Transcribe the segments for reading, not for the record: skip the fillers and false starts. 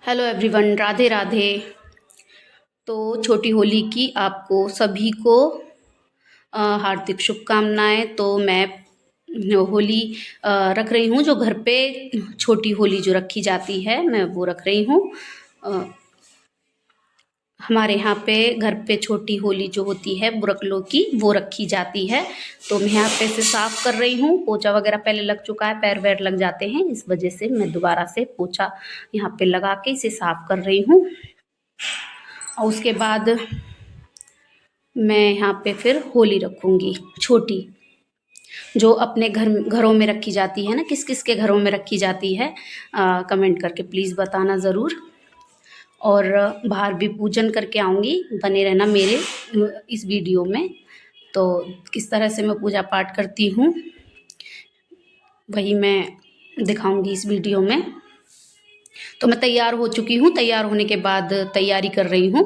Hello everyone, Radhe Radhe. तो छोटी होली की आपको सभी को हार्दिक शुभकामनाएं। तो मैं होली रख रही हूँ। जो घर पे छोटी होली जो रखी जाती है मैं वो रख रही हूँ। अ, हमारे यहाँ पे घर पे छोटी होली जो होती है बुरकलों की वो रखी जाती है। तो मैं यहाँ पे से साफ कर रही हूँ। पोछा वगैरह पहले लग चुका है, पैर वैर लग जाते हैं, इस वजह से मैं दोबारा से पोछा यहाँ पे लगा के इसे साफ कर रही हूँ। और उसके बाद मैं यहाँ पे फिर होली रखूँगी छोटी, जो अपने घरों में रखी जाती है ना। किस किस के घरों में रखी जाती है कमेंट करके प्लीज़ बताना ज़रूर। और बाहर भी पूजन करके आऊँगी, बने रहना मेरे इस वीडियो में। तो किस तरह से मैं पूजा पाठ करती हूँ वही मैं दिखाऊँगी इस वीडियो में। तो मैं तैयार हो चुकी हूँ। तैयार होने के बाद तैयारी कर रही हूँ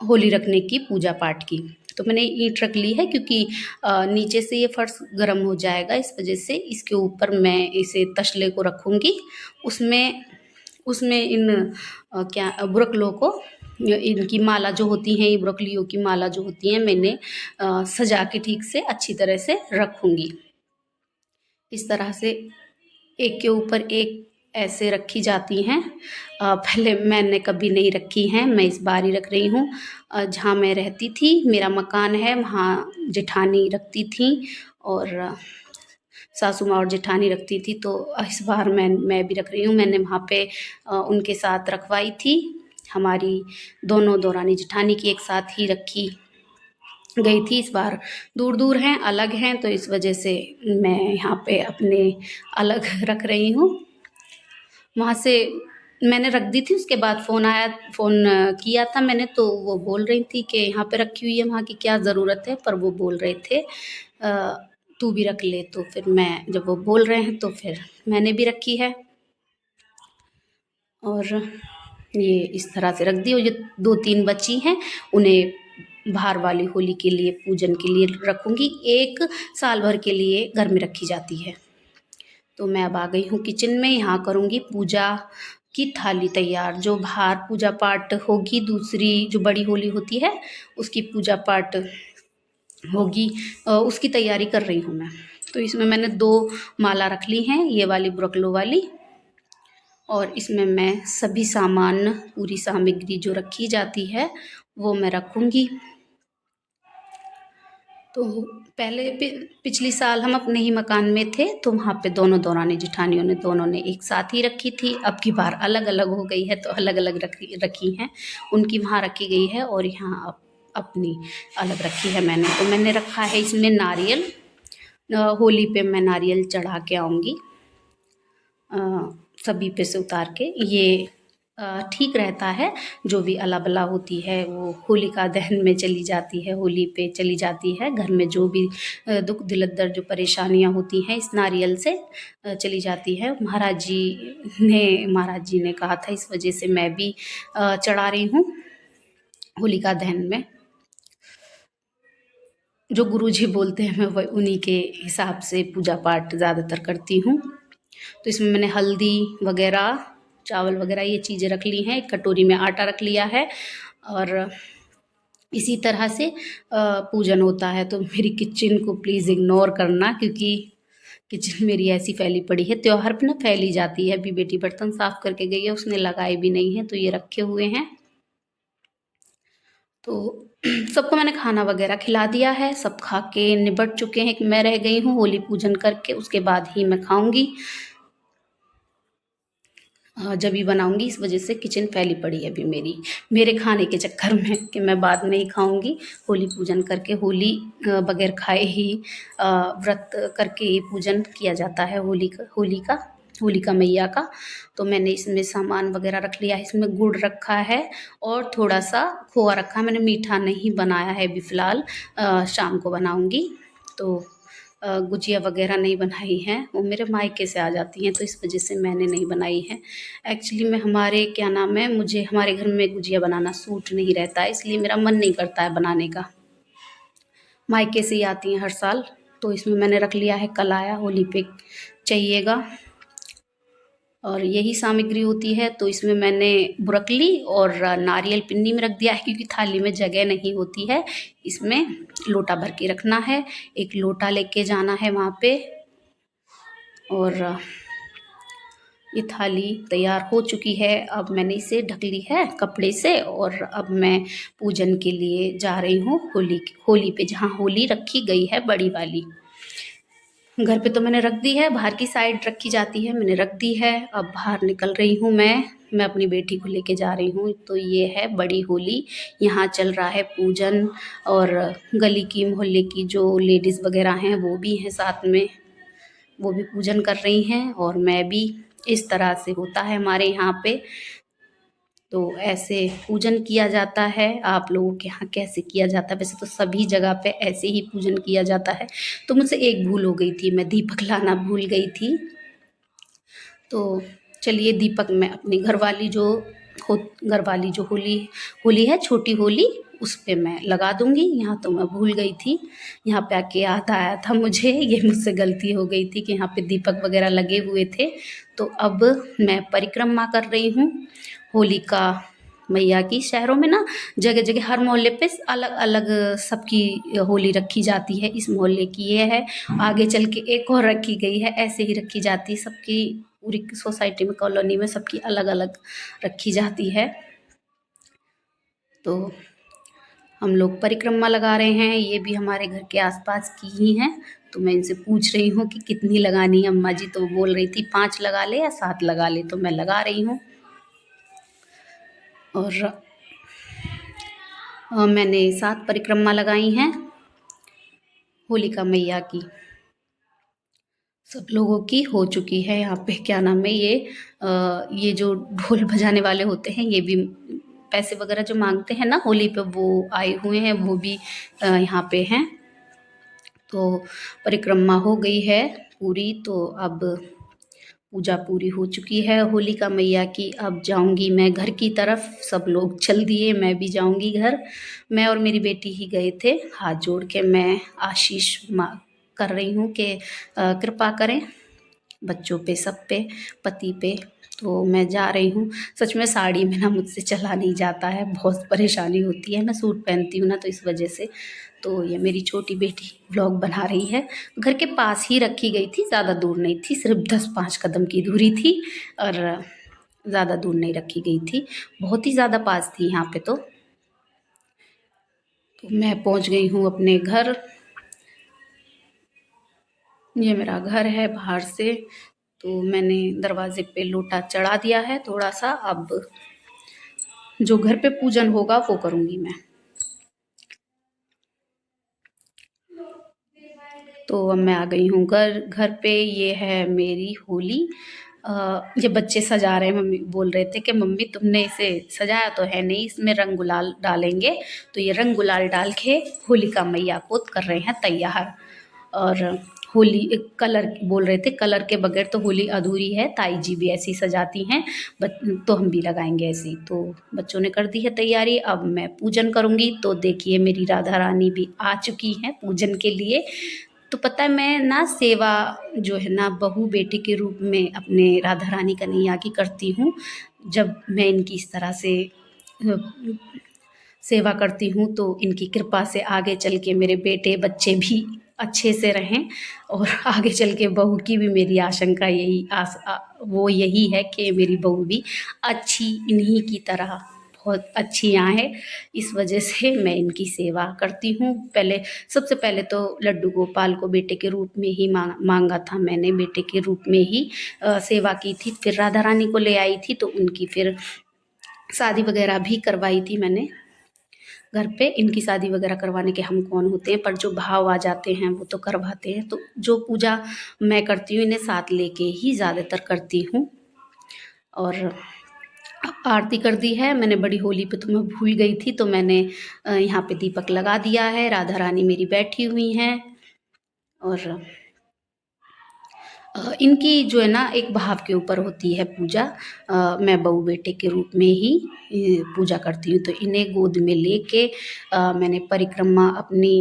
होली रखने की, पूजा पाठ की। तो मैंने ईंट रख ली है क्योंकि नीचे से ये फर्श गर्म हो जाएगा, इस वजह से इसके ऊपर मैं इसे तसले को रखूँगी। उसमें उसमें इन क्या बुरकलों को, इनकी माला जो होती हैं, ये बुरकलियों की माला जो होती हैं, मैंने सजा के ठीक से अच्छी तरह से रखूँगी। इस तरह से एक के ऊपर एक ऐसे रखी जाती हैं। पहले मैंने कभी नहीं रखी हैं, मैं इस बार ही रख रही हूँ। जहाँ मैं रहती थी, मेरा मकान है, वहाँ जेठानी रखती थी और सासू माँ और जेठानी रखती थी। तो इस बार मैं भी रख रही हूँ। मैंने वहाँ पे उनके साथ रखवाई थी। हमारी दोनों दौरानी जेठानी की एक साथ ही रखी गई थी। इस बार दूर दूर हैं, अलग हैं, तो इस वजह से मैं यहाँ पे अपने अलग रख रही हूँ। वहाँ से मैंने रख दी थी, उसके बाद फ़ोन आया, फ़ोन किया था मैंने, तो वो बोल रही थी कि यहाँ पे रखी हुई है, वहाँ की क्या ज़रूरत है। पर वो बोल रहे थे तू भी रख ले। तो फिर मैं, जब वो बोल रहे हैं तो फिर मैंने भी रखी है। और ये इस तरह से रख दी। और ये 2-3 बची हैं, उन्हें बाहर वाली होली के लिए, पूजन के लिए रखूँगी। 1 साल भर के लिए घर में रखी जाती है। तो मैं अब आ गई हूँ किचन में, यहाँ करूँगी पूजा की थाली तैयार। जो बाहर पूजा पाठ होगी, दूसरी जो बड़ी होली होती है उसकी पूजा पाठ होगी, उसकी तैयारी कर रही हूँ मैं। तो इसमें मैंने 2 माला रख ली हैं, ये वाली बुरकलों वाली। और इसमें मैं सभी सामान, पूरी सामग्री जो रखी जाती है वो मैं रखूँगी। तो पहले पिछली साल हम अपने ही मकान में थे, तो वहाँ पे दोनों दौरानी जेठानियों ने, दोनों ने एक साथ ही रखी थी। अब की बार अलग अलग हो गई है, तो अलग अलग रखी हैं। उनकी वहाँ रखी गई है और यहाँ अपनी अलग रखी है मैंने। तो मैंने रखा है इसमें नारियल। होली पे मैं नारियल चढ़ा के आऊँगी सभी पे से उतार के। ये ठीक रहता है। जो भी अला बला होती है वो होलिका दहन में चली जाती है, होली पे चली जाती है। घर में जो भी दुख दिलद्दर जो परेशानियाँ होती हैं, इस नारियल से चली जाती है। महाराज जी ने कहा था, इस वजह से मैं भी चढ़ा रही हूँ होलिका दहन में। जो गुरुजी बोलते हैं, मैं वही उन्हीं के हिसाब से पूजा पाठ ज़्यादातर करती हूँ। तो इसमें मैंने हल्दी वगैरह, चावल वगैरह, ये चीज़ें रख ली हैं। एक कटोरी में आटा रख लिया है। और इसी तरह से पूजन होता है। तो मेरी किचन को प्लीज़ इग्नोर करना, क्योंकि किचन मेरी ऐसी फैली पड़ी है। त्योहार पे ना फैली जाती है। अभी बेटी बर्तन साफ़ करके गई है, उसने लगाए भी नहीं है, तो ये रखे हुए हैं। तो सबको मैंने खाना वगैरह खिला दिया है, सब खा के निबट चुके हैं। मैं रह गई हूँ होली पूजन करके, उसके बाद ही मैं खाऊंगी। जब ही बनाऊंगी, इस वजह से किचन फैली पड़ी है अभी मेरे खाने के चक्कर में, कि मैं बाद में ही खाऊंगी। होली पूजन करके, होली बगैर खाए ही व्रत करके ही पूजन किया जाता है होलिका मैया का। तो मैंने इसमें सामान वगैरह रख लिया है। इसमें गुड़ रखा है और थोड़ा सा खोआ रखा है। मैंने मीठा नहीं बनाया है अभी फ़िलहाल, शाम को बनाऊंगी। तो गुजिया वगैरह नहीं बनाई हैं, वो मेरे मायके से आ जाती हैं, तो इस वजह से मैंने नहीं बनाई है। एक्चुअली में हमारे क्या नाम है, मुझे हमारे घर में गुजिया बनाना सूट नहीं रहता है, इसलिए मेरा मन नहीं करता है बनाने का। मायके से ही आती हैं हर साल। तो इसमें मैंने रख लिया है कलाया, होली पे चाहिएगा। और यही सामग्री होती है। तो इसमें मैंने ब्रोकली और नारियल पिन्नी में रख दिया है, क्योंकि थाली में जगह नहीं होती है। इसमें लोटा भर के रखना है, एक लोटा लेके जाना है वहाँ पे। और ये थाली तैयार हो चुकी है। अब मैंने इसे ढक ली है कपड़े से, और अब मैं पूजन के लिए जा रही हूँ होली पे, जहाँ होली रखी गई है बड़ी वाली। घर पे तो मैंने रख दी है, बाहर की साइड रखी जाती है, मैंने रख दी है। अब बाहर निकल रही हूँ मैं अपनी बेटी को लेके जा रही हूँ। तो ये है बड़ी होली, यहाँ चल रहा है पूजन। और गली की मोहल्ले की जो लेडीज़ वगैरह हैं वो भी हैं साथ में, वो भी पूजन कर रही हैं, और मैं भी। इस तरह से होता है हमारे यहाँ पे। तो ऐसे पूजन किया जाता है। आप लोगों के यहाँ कैसे किया जाता है? वैसे तो सभी जगह पे ऐसे ही पूजन किया जाता है। तो मुझसे एक भूल हो गई थी, मैं दीपक लाना भूल गई थी। तो चलिए, दीपक मैं अपनी घरवाली जो होली होली है, छोटी होली, उस पे मैं लगा दूंगी। यहाँ तो मैं भूल गई थी, यहाँ पे आके याद आया था मुझे, ये मुझसे गलती हो गई थी कि यहाँ पे दीपक वगैरह लगे हुए थे। तो अब मैं परिक्रमा कर रही हूँ होलिका मैया की। शहरों में ना जगह जगह हर मोहल्ले पे अलग अलग सबकी होली रखी जाती है। इस मोहल्ले की ये है, आगे चल के एक और रखी गई है, ऐसे ही रखी जाती है सबकी। पूरी सोसाइटी में, कॉलोनी में सबकी अलग अलग रखी जाती है। तो हम लोग परिक्रमा लगा रहे हैं, ये भी हमारे घर के आसपास की ही हैं। तो मैं इनसे पूछ रही हूँ कि कितनी लगानी है अम्मा जी। तो वो बोल रही थी 5 लगा ले या 7 लगा ले, तो मैं लगा रही हूँ। और मैंने 7 परिक्रमा लगाई हैं होलिका मैया की। सब लोगों की हो चुकी है। यहाँ पे क्या नाम है, ये जो ढोल बजाने वाले होते हैं, ये भी पैसे वगैरह जो मांगते हैं ना होली पे, वो आए हुए हैं, वो भी यहाँ पे हैं। तो परिक्रमा हो गई है पूरी। तो अब पूजा पूरी हो चुकी है होलिका मैया की। अब जाऊंगी मैं घर की तरफ। सब लोग चल दिए, मैं भी जाऊंगी घर। मैं और मेरी बेटी ही गए थे। हाथ जोड़ के मैं आशीष कर रही हूँ कि कृपा करें बच्चों पे, सब पे, पति पे। तो मैं जा रही हूँ। सच में साड़ी में ना मुझसे चला नहीं जाता है, बहुत परेशानी होती है। मैं सूट पहनती हूँ ना, तो इस वजह से। तो ये मेरी छोटी बेटी व्लॉग बना रही है। घर के पास ही रखी गई थी, ज़्यादा दूर नहीं थी, सिर्फ 10-5 कदम की दूरी थी। और ज़्यादा दूर नहीं रखी गई थी, बहुत ही ज़्यादा पास थी यहाँ पे। तो मैं पहुँच गई हूँ अपने घर। ये मेरा घर है बाहर से। तो मैंने दरवाजे पे लोटा चढ़ा दिया है थोड़ा सा। अब जो घर पे पूजन होगा वो करूँगी मैं। तो अब मैं आ गई हूँ घर पे। ये है मेरी होली। ये बच्चे सजा रहे हैं, मम्मी बोल रहे थे कि मम्मी तुमने इसे सजाया तो है नहीं, इसमें रंग गुलाल डालेंगे। तो ये रंग गुलाल डाल के होलिका मैया को कर रहे हैं तैयार। और होली कलर बोल रहे थे, कलर के बगैर तो होली अधूरी है, ताई जी भी ऐसी सजाती हैं, तो हम भी लगाएंगे ऐसी। तो बच्चों ने कर दी है तैयारी, अब मैं पूजन करूँगी। तो देखिए मेरी राधा रानी भी आ चुकी हैं पूजन के लिए। तो पता है, मैं ना सेवा जो है ना बहू बेटी के रूप में अपने राधा रानी कन्हैया की करती हूँ। जब मैं इनकी इस तरह से सेवा करती हूँ, तो इनकी कृपा से आगे चल के मेरे बेटे बच्चे भी अच्छे से रहें। और आगे चल के बहू की भी मेरी आशंका वो यही है कि मेरी बहू भी अच्छी इन्हीं की तरह बहुत अच्छी यहाँ है। इस वजह से मैं इनकी सेवा करती हूँ। सबसे पहले तो लड्डू गोपाल को बेटे के रूप में ही मांगा था मैंने, बेटे के रूप में ही सेवा की थी। फिर राधा रानी को ले आई थी, तो उनकी फिर शादी वगैरह भी करवाई थी मैंने घर पे। इनकी शादी वगैरह करवाने के हम कौन होते हैं, पर जो भाव आ जाते हैं वो तो करवाते हैं। तो जो पूजा मैं करती हूँ, इन्हें साथ लेके ही ज़्यादातर करती हूँ। और आरती कर दी है मैंने। बड़ी होली पे तो मैं भूल गई थी, तो मैंने यहाँ पे दीपक लगा दिया है। राधा रानी मेरी बैठी हुई हैं। और इनकी जो है ना एक भाव के ऊपर होती है पूजा। मैं बहू बेटे के रूप में ही पूजा करती हूँ। तो इन्हें गोद में लेके मैंने परिक्रमा अपनी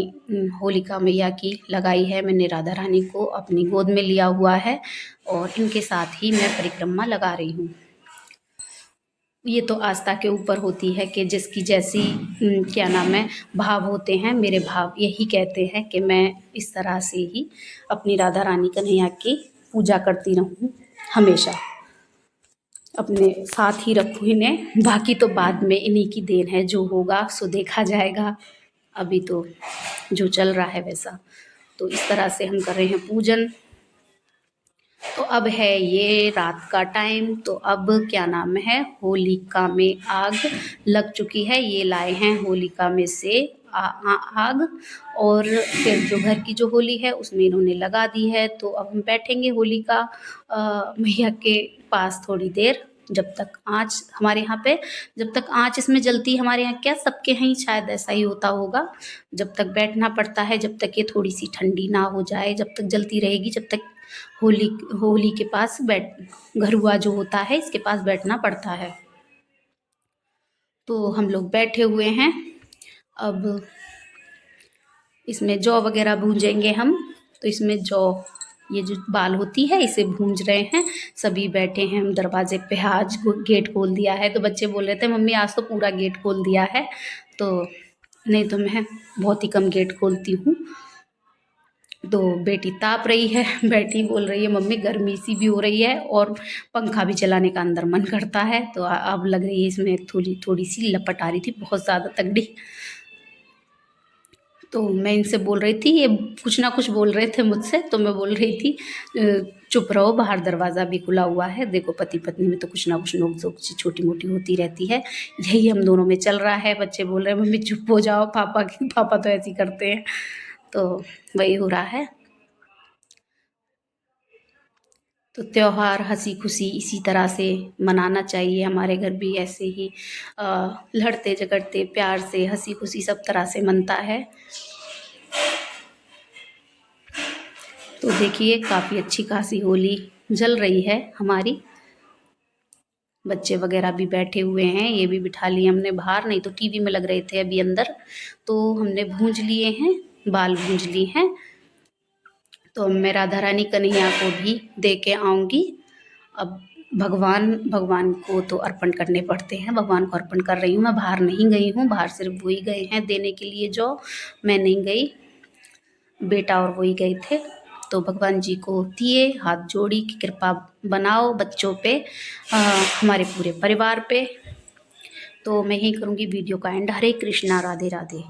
होलिका मैया की लगाई है। मैंने राधा रानी को अपनी गोद में लिया हुआ है और इनके साथ ही मैं परिक्रमा लगा रही हूँ। ये तो आस्था के ऊपर होती है कि जिसकी जैसी क्या नाम है भाव होते हैं। मेरे भाव यही कहते हैं कि मैं इस तरह से ही अपनी राधा रानी कन्हैया की पूजा करती रहूं, हमेशा अपने साथ ही रखूं इन्हें। बाकी तो बाद में इन्हीं की देन है, जो होगा सो देखा जाएगा। अभी तो जो चल रहा है वैसा। तो इस तरह से हम कर रहे हैं पूजन। तो अब है ये रात का टाइम। तो अब क्या नाम है, होलिका में आग लग चुकी है। ये लाए हैं होलिका में से आग, और फिर जो घर की जो होली है उसमें इन्होंने लगा दी है। तो अब हम बैठेंगे होलिका मैया के पास थोड़ी देर, जब तक आँच हमारे यहाँ पे, जब तक आँच इसमें जलती है। हमारे यहाँ क्या, सबके यहाँ शायद ऐसा ही होता होगा। जब तक बैठना पड़ता है, जब तक ये थोड़ी सी ठंडी ना हो जाए, जब तक जलती रहेगी, जब तक होली होली के पास घरुआ जो होता है इसके पास बैठना पड़ता है। तो हम लोग बैठे हुए हैं। अब इसमें जौ वगैरह भूंजेंगे हम। तो इसमें जौ, ये जो बाल होती है इसे भूंज रहे हैं। सभी बैठे हैं हम दरवाजे पे। आज गेट खोल दिया है। तो बच्चे बोल रहे थे मम्मी आज तो पूरा गेट खोल दिया है। तो नहीं तो मैं बहुत ही कम गेट खोलती हूँ। तो बेटी ताप रही है, बेटी बोल रही है मम्मी गर्मी सी भी हो रही है और पंखा भी चलाने का अंदर मन करता है। तो अब लग रही है इसमें थोड़ी थोड़ी सी लपट आ रही थी, बहुत ज़्यादा तगड़ी। तो मैं इनसे बोल रही थी, ये कुछ ना कुछ बोल रहे थे मुझसे। तो मैं बोल रही थी चुप रहो, बाहर दरवाज़ा भी खुला हुआ है। देखो पति पत्नी में तो कुछ ना कुछ नोक-झोंक छोटी मोटी होती रहती है। यही हम दोनों में चल रहा है। बच्चे बोल रहे हैं मम्मी चुप हो जाओ, पापा तो ऐसे ही करते हैं। तो वही हो रहा है। तो त्योहार हंसी खुशी इसी तरह से मनाना चाहिए। हमारे घर भी ऐसे ही लड़ते झगड़ते प्यार से हंसी खुशी सब तरह से मनता है। तो देखिए काफ़ी अच्छी खासी होली जल रही है हमारी। बच्चे वगैरह भी बैठे हुए हैं, ये भी बिठा लिए हमने बाहर, नहीं तो टीवी में लग रहे थे अभी अंदर। तो हमने भूंज लिए हैं, बाल भूंज लिए हैं। तो मैं राधा रानी कन्हैया को भी दे के आऊँगी। अब भगवान को तो अर्पण करने पड़ते हैं, भगवान को अर्पण कर रही हूँ। मैं बाहर नहीं गई हूँ, बाहर सिर्फ वही गए हैं देने के लिए जो, मैं नहीं गई, बेटा और वही गए थे। तो भगवान जी को दिए, हाथ जोड़ी कि कृपा बनाओ बच्चों पे, हमारे पूरे परिवार पे। तो मैं यही करूँगी वीडियो का एंड। हरे कृष्णा, राधे राधे।